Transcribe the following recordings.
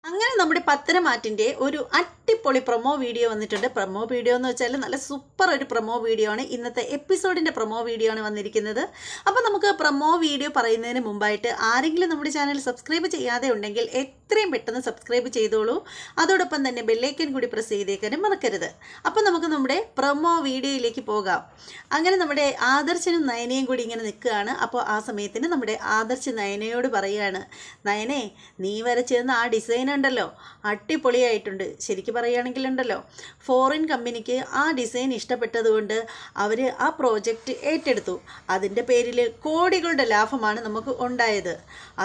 അങ്ങനെ നമ്മുടെ പത്തരമാറ്റിൻ്റെ ഒരു അടിപൊളി പ്രൊമോ വീഡിയോ വന്നിട്ടുണ്ട്. പ്രൊമോ വീഡിയോ എന്ന് വെച്ചാൽ നല്ല സൂപ്പർ ഒരു പ്രൊമോ വീഡിയോ ആണ്. ഇന്നത്തെ എപ്പിസോഡിൻ്റെ പ്രൊമോ വീഡിയോ ആണ് വന്നിരിക്കുന്നത്. അപ്പോൾ നമുക്ക് പ്രൊമോ വീഡിയോ പറയുന്നതിന് മുമ്പായിട്ട് ആരെങ്കിലും നമ്മുടെ ചാനൽ സബ്സ്ക്രൈബ് ചെയ്യാതെ ഉണ്ടെങ്കിൽ എത്രയും പെട്ടെന്ന് സബ്സ്ക്രൈബ് ചെയ്തോളൂ. അതോടൊപ്പം തന്നെ ബെല്ലൈക്കൻ കൂടി പ്രസ് ചെയ്തേക്കാനും മറക്കരുത്. അപ്പോൾ നമുക്ക് നമ്മുടെ പ്രൊമോ വീഡിയോയിലേക്ക് പോകാം. അങ്ങനെ നമ്മുടെ ആദർശനും നയനയും കൂടി ഇങ്ങനെ നിൽക്കുകയാണ്. അപ്പോൾ ആ സമയത്തിന് നമ്മുടെ ആദർശ് നയനയോട് പറയുകയാണ്, നയനെ നീ വരച്ചെന്ന് ആ ഡിസൈൻ ഉണ്ടല്ലോ, അടിപൊളിയായിട്ടുണ്ട്. ശരിക്കും പറയുകയാണെങ്കിലുണ്ടല്ലോ, ഫോറിൻ കമ്പനിക്ക് ആ ഡിസൈൻ ഇഷ്ടപ്പെട്ടതുകൊണ്ട് അവർ ആ പ്രോജക്റ്റ് ഏറ്റെടുത്തു. അതിൻ്റെ പേരിൽ കോടികളുടെ ലാഭമാണ് നമുക്ക് ഉണ്ടായത്.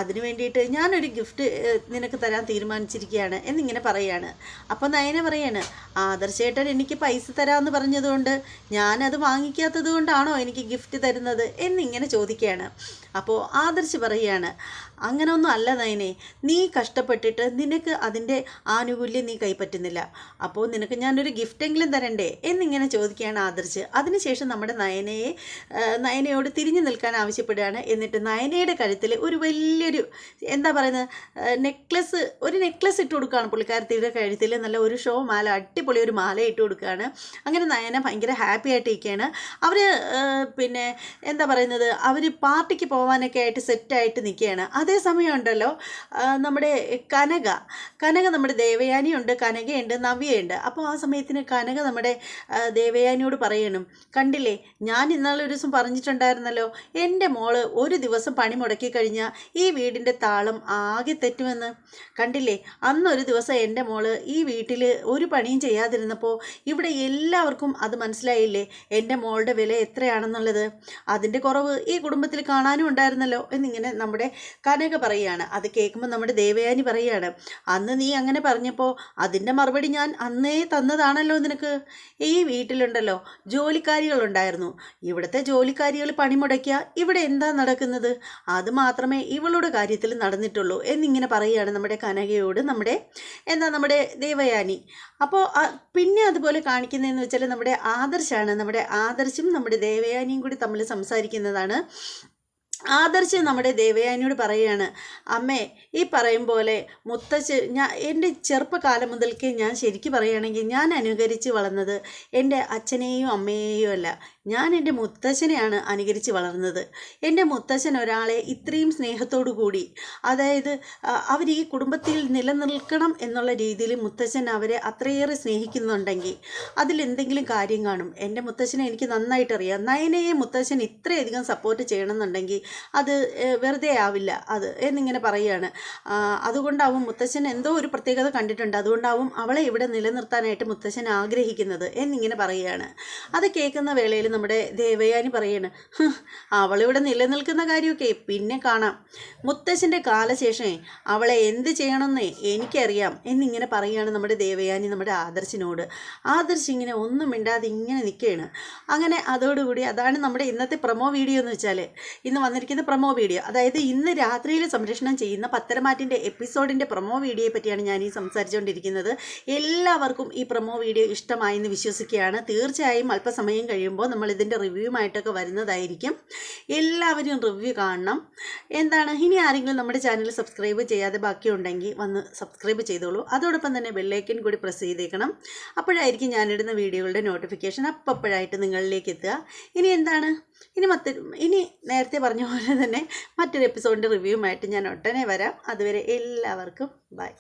അതിനു വേണ്ടിയിട്ട് ഞാനൊരു ഗിഫ്റ്റ് നിനക്ക് തരാൻ തീരുമാനിച്ചിരിക്കുകയാണ് എന്നിങ്ങനെ പറയുകയാണ്. അപ്പോൾ നയന പറയാണ്, ആദർശേട്ടൻ എനിക്ക് പൈസ തരാമെന്ന് പറഞ്ഞതുകൊണ്ട് ഞാനത് വാങ്ങിക്കാത്തത് കൊണ്ടാണോ എനിക്ക് ഗിഫ്റ്റ് തരുന്നത് എന്നിങ്ങനെ ചോദിക്കുകയാണ്. അപ്പോൾ ആദർശ് പറയുകയാണ്, അങ്ങനെയൊന്നും അല്ല നയനെ, നീ കഷ്ടപ്പെട്ടിട്ട് നിനക്ക് അതിൻ്റെ ആനുകൂല്യം നീ കൈപ്പറ്റുന്നില്ല, അപ്പോൾ നിനക്ക് ഞാനൊരു ഗിഫ്റ്റെങ്കിലും തരണ്ടേ എന്നിങ്ങനെ ചോദിക്കുകയാണ് ആദർശ്. അതിനുശേഷം നമ്മുടെ നയനയോട് തിരിഞ്ഞു നിൽക്കാൻ ആവശ്യപ്പെടുകയാണ്. എന്നിട്ട് നയനയുടെ കഴുത്തിൽ ഒരു വലിയൊരു എന്താ പറയുന്നത് ഒരു നെക്ലസ് ഇട്ട് കൊടുക്കുകയാണ്. പുള്ളിക്കാരത്തിയുടെ കഴുത്തിൽ നല്ല ഒരു ഷോ മാല, അടിപൊളി ഒരു മാല ഇട്ട് കൊടുക്കുകയാണ്. അങ്ങനെ നയന ഭയങ്കര ഹാപ്പി ആയിട്ടിരിക്കുകയാണ്. അവർ പിന്നെ എന്താ പറയുന്നത്, അവർ പാർട്ടിക്ക് പോകാനൊക്കെ ആയിട്ട് സെറ്റായിട്ട് നിൽക്കുകയാണ്. അതേസമയം ഉണ്ടല്ലോ നമ്മുടെ കനക നമ്മുടെ ദേവയാനിയുണ്ട്, കനകയുണ്ട്, നവ്യയുണ്ട്. അപ്പോൾ ആ സമയത്തിന് കനക നമ്മുടെ ദേവയാനിയോട് പറയണം, കണ്ടില്ലേ ഞാൻ ഇന്നാളെ ഒരു ദിവസം പറഞ്ഞിട്ടുണ്ടായിരുന്നല്ലോ, എൻ്റെ മോള് ഒരു ദിവസം പണി മുടക്കി കഴിഞ്ഞാൽ ഈ വീടിൻ്റെ താളം ആകെ തെറ്റുമെന്ന്. കണ്ടില്ലേ, അന്നൊരു ദിവസം എൻ്റെ മോള് ഈ വീട്ടിൽ ഒരു പണിയും ചെയ്യാതിരുന്നപ്പോൾ ഇവിടെ എല്ലാവർക്കും അത് മനസ്സിലായില്ലേ എൻ്റെ മോളുടെ വില എത്രയാണെന്നുള്ളത്. അതിൻ്റെ കുറവ് ഈ കുടുംബത്തിൽ കാണാനും ഉണ്ടായിരുന്നല്ലോ എന്നിങ്ങനെ നമ്മുടെ കനക പറയുകയാണ്. അത് കേൾക്കുമ്പോൾ നമ്മുടെ ദേവയാനി പറയുകയാണ്, അന്ന് നീ അങ്ങനെ പറഞ്ഞപ്പോൾ അതിൻ്റെ മറുപടി ഞാൻ അന്നേ തന്നതാണല്ലോ നിനക്ക്. ഈ വീട്ടിലുണ്ടല്ലോ ജോലിക്കാരികളുണ്ടായിരുന്നു, ഇവിടുത്തെ ജോലിക്കാരികൾ പണിമുടക്കിയ ഇവിടെ എന്താ നടക്കുന്നത്, അത് മാത്രമേ ഇവളുടെ കാര്യത്തിൽ നടന്നിട്ടുള്ളൂ എന്നിങ്ങനെ പറയുകയാണ് നമ്മുടെ കനകയോട് നമ്മുടെ ദേവയാനി. അപ്പോൾ പിന്നെ അതുപോലെ കാണിക്കുന്നതെന്ന് വെച്ചാൽ നമ്മുടെ ആദർശാണ്. നമ്മുടെ ആദർശും നമ്മുടെ ദേവയാനിയും കൂടി തമ്മിൽ സംസാരിക്കുന്നതാണ്. ആദർശ് നമ്മുടെ ദേവയാനിയോട് പറയുകയാണ്, അമ്മേ ഈ പറയും പോലെ എൻ്റെ ചെറുപ്പകാലം മുതൽക്കേ ഞാൻ ശരിക്കും പറയുകയാണെങ്കിൽ ഞാൻ അനുകരിച്ച് വളർന്നത് എൻ്റെ അച്ഛനെയും അമ്മയെയും അല്ല, ഞാൻ എൻ്റെ മുത്തശ്ശനെയാണ് അനുകരിച്ച് വളർന്നത്. എൻ്റെ മുത്തശ്ശൻ ഒരാളെ ഇത്രയും സ്നേഹത്തോടു കൂടി, അതായത് അവർ ഈ കുടുംബത്തിൽ നിലനിൽക്കണം എന്നുള്ള രീതിയിൽ മുത്തശ്ശൻ അവരെ അത്രയേറെ സ്നേഹിക്കുന്നുണ്ടെങ്കിൽ അതിലെന്തെങ്കിലും കാര്യം കാണും. എൻ്റെ മുത്തശ്ശനെ എനിക്ക് നന്നായിട്ടറിയാം. നയനയെ മുത്തശ്ശൻ ഇത്രയധികം സപ്പോർട്ട് ചെയ്യണമെന്നുണ്ടെങ്കിൽ അത് വെറുതെ ആവില്ല അത് എന്നിങ്ങനെ പറയുകയാണ്. അതുകൊണ്ടാവും മുത്തശ്ശൻ എന്തോ ഒരു പ്രത്യേകത കണ്ടിട്ടുണ്ട്, അതുകൊണ്ടാവും അവളെ ഇവിടെ നിലനിർത്താനായിട്ട് മുത്തശ്ശൻ ആഗ്രഹിക്കുന്നത് എന്നിങ്ങനെ പറയുകയാണ്. അത് കേൾക്കുന്ന വേളയിൽ നമ്മുടെ ദേവയാനി പറയാണ്, അവളിവിടെ നിലനിൽക്കുന്ന കാര്യമൊക്കെ പിന്നെ കാണാം, മുത്തശ്ശൻ്റെ കാലശേഷമേ അവളെ എന്ത് ചെയ്യണമെന്നേ എനിക്കറിയാം എന്നിങ്ങനെ പറയുകയാണ് നമ്മുടെ ദേവയാനി നമ്മുടെ ആദർശിനോട്. ആദർശ് ഇങ്ങനെ ഒന്നും മിണ്ടാതെ ഇങ്ങനെ നിൽക്കുകയാണ്. അങ്ങനെ അതോടുകൂടി അതാണ് നമ്മുടെ ഇന്നത്തെ പ്രൊമോ വീഡിയോ എന്ന് വെച്ചാൽ, ഇന്ന് വന്നിരിക്കുന്ന പ്രൊമോ വീഡിയോ, അതായത് ഇന്ന് രാത്രിയിൽ സംപ്രേഷണം ചെയ്യുന്ന പത്തരമാറ്റിൻ്റെ എപ്പിസോഡിൻ്റെ പ്രൊമോ വീഡിയോയെ പറ്റിയാണ് ഞാൻ ഈ സംസാരിച്ചുകൊണ്ടിരിക്കുന്നത്. എല്ലാവർക്കും ഈ പ്രൊമോ വീഡിയോ ഇഷ്ടമായി എന്ന് വിശ്വസിക്കുകയാണ്. തീർച്ചയായും അല്പസമയം കഴിയുമ്പോൾ നമ്മൾ ഇതിൻ്റെ റിവ്യൂമായിട്ടൊക്കെ വരുന്നതായിരിക്കും. എല്ലാവരും റിവ്യൂ കാണണം. എന്താണ്, ഇനി ആരെങ്കിലും നമ്മുടെ ചാനൽ സബ്സ്ക്രൈബ് ചെയ്യാതെ ബാക്കിയുണ്ടെങ്കിൽ വന്ന് സബ്സ്ക്രൈബ് ചെയ്തോളൂ. അതോടൊപ്പം തന്നെ ബെല്ലൈക്കൻ കൂടി പ്രസ് ചെയ്തേക്കണം. അപ്പോഴായിരിക്കും ഞാനിടുന്ന വീഡിയോകളുടെ നോട്ടിഫിക്കേഷൻ അപ്പോഴായിട്ട് നിങ്ങളിലേക്ക് എത്തുക. ഇനി നേരത്തെ പറഞ്ഞ പോലെ തന്നെ മറ്റൊരു എപ്പിസോഡിൻ്റെ റിവ്യൂമായിട്ട് ഞാൻ ഉടനെ വരാം. അതുവരെ എല്ലാവർക്കും ബൈ.